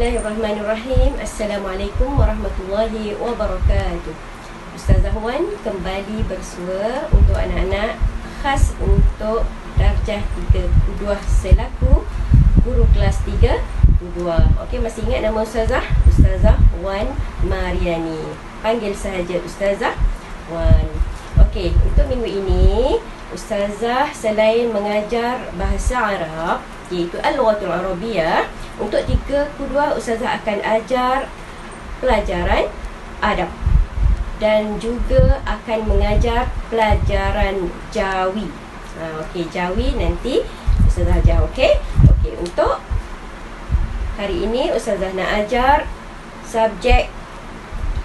Bismillahirrahmanirrahim. Assalamualaikum warahmatullahi wabarakatuh. Ustazah Wan kembali bersua untuk anak-anak, khas untuk darjah 32 selaku guru kelas 32. Okey, masih ingat nama Ustazah? Ustazah Wan Mariani. Panggil sahaja Ustazah Wan. Okey, untuk minggu ini Ustazah selain mengajar bahasa Arab, iaitu Al-Lughatul Arabiyah, untuk 32 Ustazah akan ajar pelajaran adab dan juga akan mengajar pelajaran Jawi. Okey, Jawi nanti Ustazah ajar. Okey, untuk hari ini Ustazah nak ajar subjek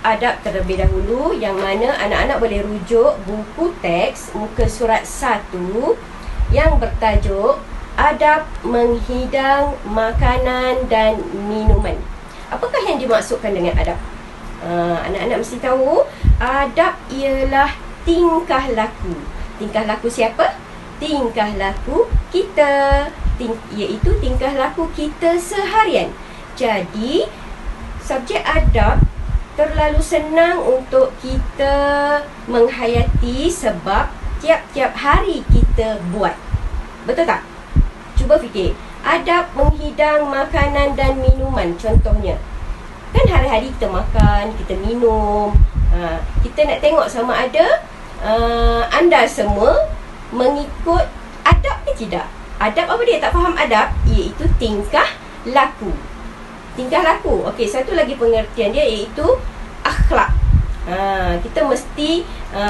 adab terlebih dahulu, yang mana anak-anak boleh rujuk buku teks muka surat 1 yang bertajuk Adab menghidang makanan dan minuman. Apakah yang dimaksudkan dengan adab? Anak-anak mesti tahu, adab ialah tingkah laku. Tingkah laku siapa? Tingkah laku kita, iaitu tingkah laku kita seharian. Jadi, subjek adab terlalu senang untuk kita menghayati sebab tiap-tiap hari kita buat. Betul tak? Cuba fikir, adab menghidang makanan dan minuman contohnya. Kan hari-hari kita makan, kita minum. Kita nak tengok sama ada anda semua mengikut adab ke tidak. Adab apa dia? Tak faham adab? Iaitu tingkah laku. Tingkah laku. Okey, satu lagi pengertian dia iaitu akhlak. Kita mesti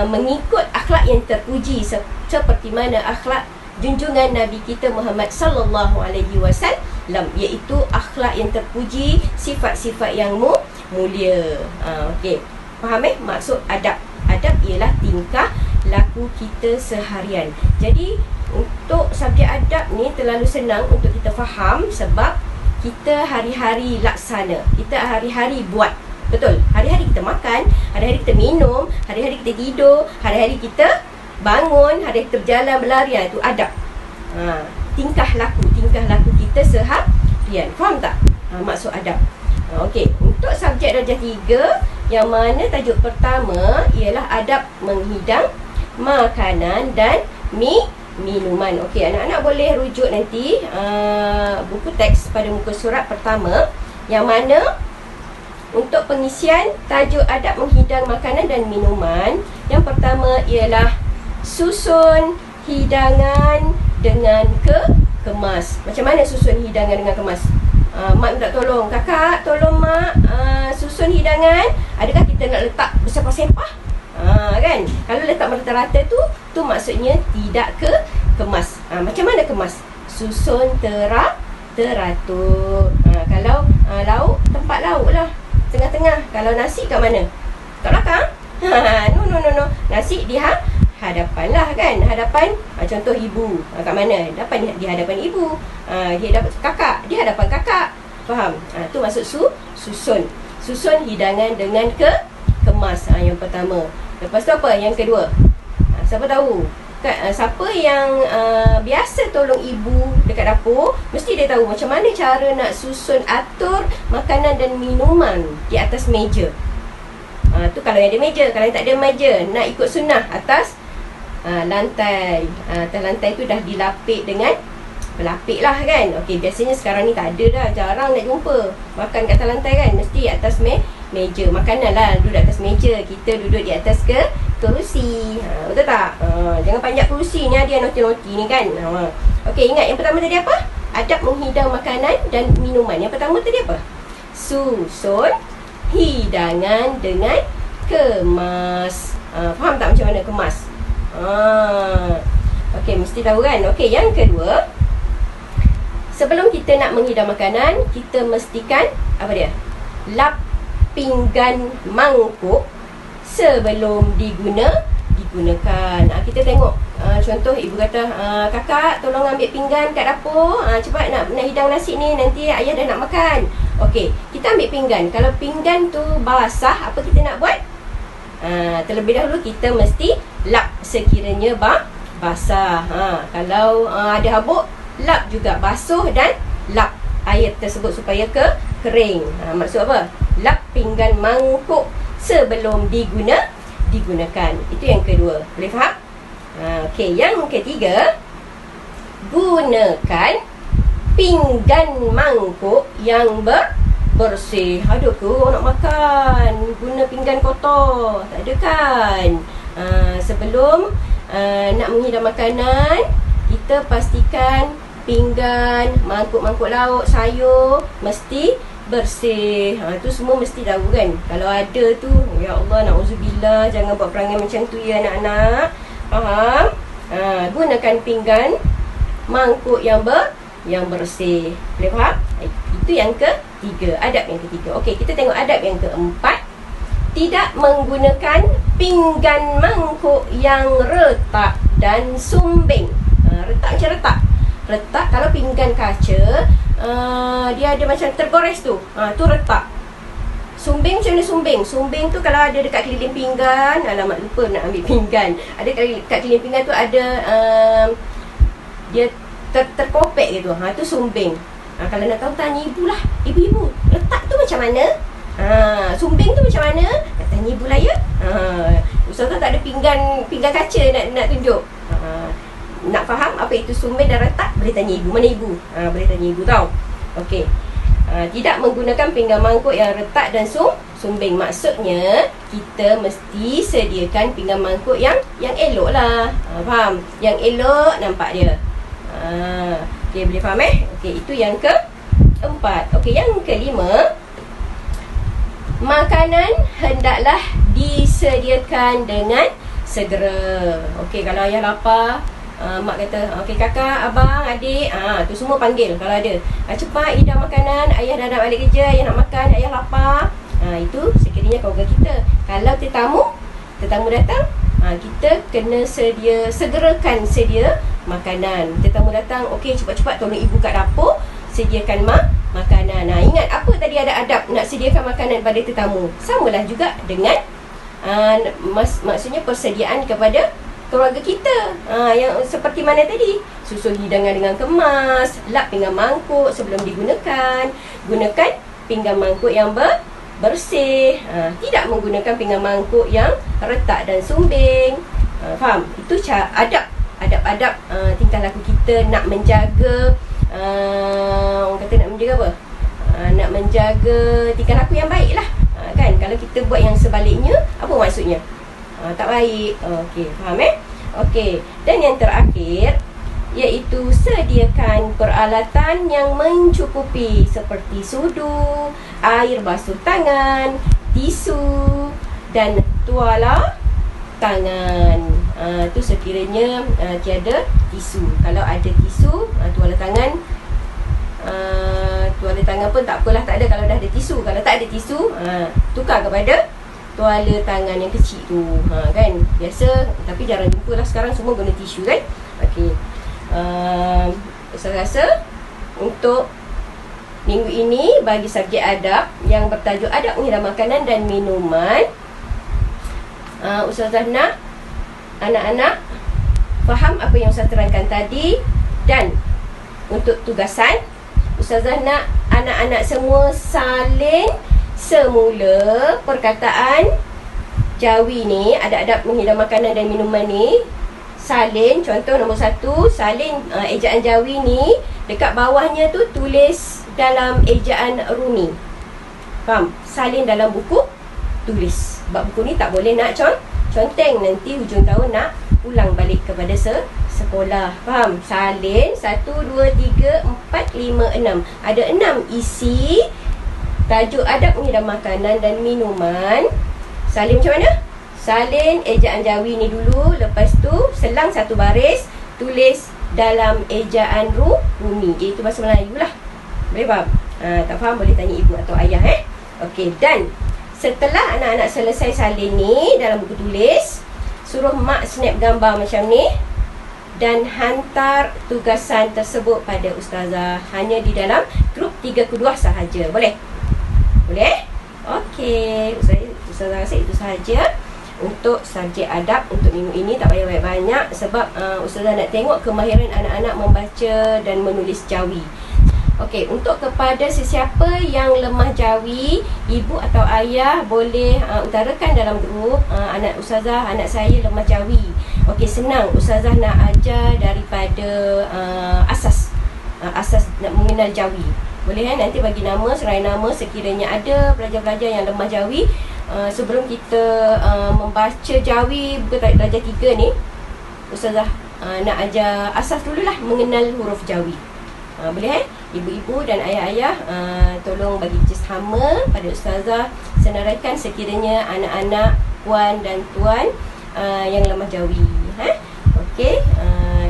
mengikut akhlak yang terpuji, seperti mana akhlak junjungan Nabi kita Muhammad sallallahu alaihi wasallam, iaitu akhlak yang terpuji, sifat-sifat yang mulia. Okey, faham maksud adab? Adab ialah tingkah laku kita seharian. Jadi untuk subjek adab ni terlalu senang untuk kita faham sebab kita hari-hari laksana, kita hari-hari buat. Betul? Hari-hari kita makan, hari-hari kita minum, hari-hari kita tidur, hari-hari kita bangun, hari-hari kita berjalan, berlari. Itu adab. Tingkah laku kita seharian. Faham tak? Maksud adab. Okey, untuk subjek darjah 3, yang mana tajuk pertama ialah adab menghidang makanan dan minuman. Okey, anak-anak boleh rujuk nanti buku teks pada muka surat pertama, yang mana untuk pengisian tajuk adab menghidang makanan dan minuman, yang pertama ialah susun hidangan dengan kemas. Macam mana susun hidangan dengan kemas? Mak minta tolong, kakak tolong mak susun hidangan. Adakah kita nak letak bersepah-sepah? Kan? Kalau letak merata-rata tu maksudnya tidak kemas. Macam mana kemas? Susun teratur. Kalau lauk, tempat lauk lah tengah-tengah. Kalau nasi kat mana? Kat belakang? No. Nasi di hadapan lah kan. Hadapan, contoh ibu. Kat mana? Di hadapan ibu. Di hadapan kakak. Di hadapan kakak. Faham? Tu maksud susun. Susun hidangan dengan kemas. Yang pertama. Lepas tu apa? Yang kedua. Siapa tahu? Siapa yang biasa tolong ibu dekat dapur, mesti dia tahu macam mana cara nak susun atur makanan dan minuman di atas meja. Tu kalau yang ada meja. Kalau yang tak ada meja, nak ikut sunnah, atas lantai. Atas lantai tu dah dilapik dengan pelapik lah kan. Okey, biasanya sekarang ni tak ada dah, jarang nak jumpa makan kat atas lantai kan. Mesti atas meja. Makanan lah duduk atas meja, kita duduk di atas kerusi. Betul tak? Jangan panjat kerusi ni, ada yang noti-noti ni kan. Okey, ingat yang pertama tadi apa? Adab menghidang makanan dan minuman. Yang pertama tadi apa? Susun hidangan dengan kemas. Faham tak macam mana kemas? Okey, mesti tahu kan. Okey, yang kedua, sebelum kita nak menghidang makanan, kita mestikan apa dia? Lap pinggan mangkuk sebelum digunakan. Kita tengok contoh ibu kata, kakak tolong ambil pinggan kat dapur, cepat nak hidang nasi ni, nanti ayah dah nak makan. Okey, kita ambil pinggan. Kalau pinggan tu basah, apa kita nak buat? Terlebih dahulu kita mesti lap sekiranya basah. Kalau ada habuk, lap juga, basuh dan lap. air tersebut supaya kering. Maksud apa? Lap pinggan mangkuk sebelum digunakan. Itu yang kedua. Boleh faham? Okey, yang ketiga, gunakan pinggan mangkuk yang bersih. Aduh ke orang nak makan guna pinggan kotor? Tak ada kan? Sebelum nak menghidang makanan, kita pastikan pinggan, mangkuk-mangkuk lauk, sayur mesti bersih. Tu semua mesti tahu kan. Kalau ada tu, ya Allah, na'udzubillah, jangan buat perangai macam tu ya anak-anak. Faham? Gunakan pinggan mangkuk yang bersih. Boleh faham? Itu yang ketiga, adab yang ketiga. Okey, kita tengok adab yang keempat. Tidak menggunakan pinggan mangkuk yang retak dan sumbing. Retak macam retak kalau pinggan kaca, dia ada macam tergores tu. Tu retak. Sumbing macam mana sumbing? Sumbing tu kalau ada dekat keliling pinggan, alamak lupa nak ambil pinggan. Ada dekat keliling pinggan tu ada dia terkopek gitu. Tu sumbing. Kalau nak tahu, tanya ibu lah. Ibu, retak tu macam mana? Sumbing tu macam mana? Tanya ibu lah ya. Ustazah tak ada pinggan kaca nak tunjuk. Nak faham apa itu sumbing dan retak, boleh tanya ibu. Mana ibu? Boleh tanya ibu tau. Okey. Tidak menggunakan pinggan mangkuk yang retak dan sumbing. Maksudnya kita mesti sediakan pinggan mangkuk yang elok lah. Faham? Yang elok nampak dia. Okey, boleh faham Okey, itu yang keempat. Okey, yang kelima, makanan hendaklah disediakan dengan segera. Okey, kalau ayah lapar, mak kata, okey kakak, abang, adik, tu semua panggil kalau ada. Cepat hidang makanan, ayah dah nak balik kerja, ayah nak makan, ayah lapar. Itu sekiranya keluarga kita. Kalau tetamu datang, kita kena segerakan sedia makanan. Tetamu datang, okey cepat-cepat tolong ibu kat dapur sediakan makanan. Ingat apa tadi ada adab nak sediakan makanan pada tetamu. Samalah juga dengan maksudnya persediaan kepada keluarga kita. Yang seperti mana tadi, susun hidangan dengan kemas, lap pinggan mangkuk sebelum digunakan, gunakan pinggan mangkuk yang bersih, tidak menggunakan pinggan mangkuk yang retak dan sumbing. Faham? Itu adab-adab tingkah laku kita nak menjaga, orang kata nak menjaga apa? Nak menjaga tingkah laku yang baik lah. Kan? Kalau kita buat yang sebaliknya, apa maksudnya? Tak baik. Okey, faham Okey. Dan yang terakhir, iaitu sediakan peralatan yang mencukupi seperti sudu, air basuh tangan, tisu dan tuala tangan. Tu sekiranya tiada tisu. Kalau ada tisu, tuala tangan pun tak apalah, tak ada kalau dah ada tisu. Kalau tak ada tisu, tukar kepada tuala tangan yang kecil tu. Kan? Biasa, tapi jarang jumpa lah sekarang, semua guna tisu kan? Okey. Saya rasa untuk minggu ini bagi subjek adab yang bertajuk adab menghidang makanan dan minuman, Ustazah nak anak-anak faham apa yang Ustazah terangkan tadi. Dan untuk tugasan, Ustazah nak anak-anak semua salin semula perkataan Jawi ni, adab-adab menghidang makanan dan minuman ni. Salin, contoh nombor 1, salin ejaan Jawi ni, dekat bawahnya tu tulis dalam ejaan Rumi. Faham? Salin dalam buku tulis. Sebab buku ni tak boleh nak conteng, nanti hujung tahun nak pulang balik kepada sekolah. Faham? Salin 1, 2, 3, 4, 5, 6. Ada 6 isi tajuk adab menghidang makanan dan minuman. Salin macam mana? Salin ejaan Jawi ni dulu, lepas tu selang satu baris, tulis dalam ejaan Rumi, iaitu bahasa Melayu lah. Boleh faham? Tak faham boleh tanya ibu atau ayah Okey, dan setelah anak-anak selesai salin ni dalam buku tulis, suruh mak snap gambar macam ni dan hantar tugasan tersebut pada Ustazah, hanya di dalam grup 3 Keduah sahaja. Boleh? Boleh? Okey, Ustazah rasa itu sahaja untuk subjek adab untuk minggu ini. Tak payah banyak-banyak sebab Ustazah nak tengok kemahiran anak-anak membaca dan menulis Jawi. Okey, untuk kepada sesiapa yang lemah jawi, ibu atau ayah boleh utarakan dalam grup, anak ustazah, anak saya lemah jawi. Okey, senang ustazah nak ajar daripada asas nak mengenal jawi. Boleh nanti bagi nama, serai nama sekiranya ada pelajar-pelajar yang lemah jawi. Sebelum kita membaca jawi buku darjah 3 ni, ustazah nak ajar asas dululah mengenal huruf jawi. Boleh ibu-ibu dan ayah-ayah tolong bagi kerjasama pada ustazah, senaraikan sekiranya anak-anak puan dan tuan yang lemah jawi. Okey,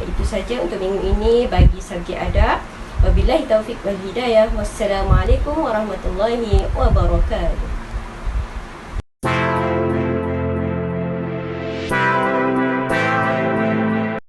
itu saja untuk minggu ini bagi subjek adab. Wabillahi taufiq wal hidayah. Wassalamualaikum warahmatullahi wabarakatuh.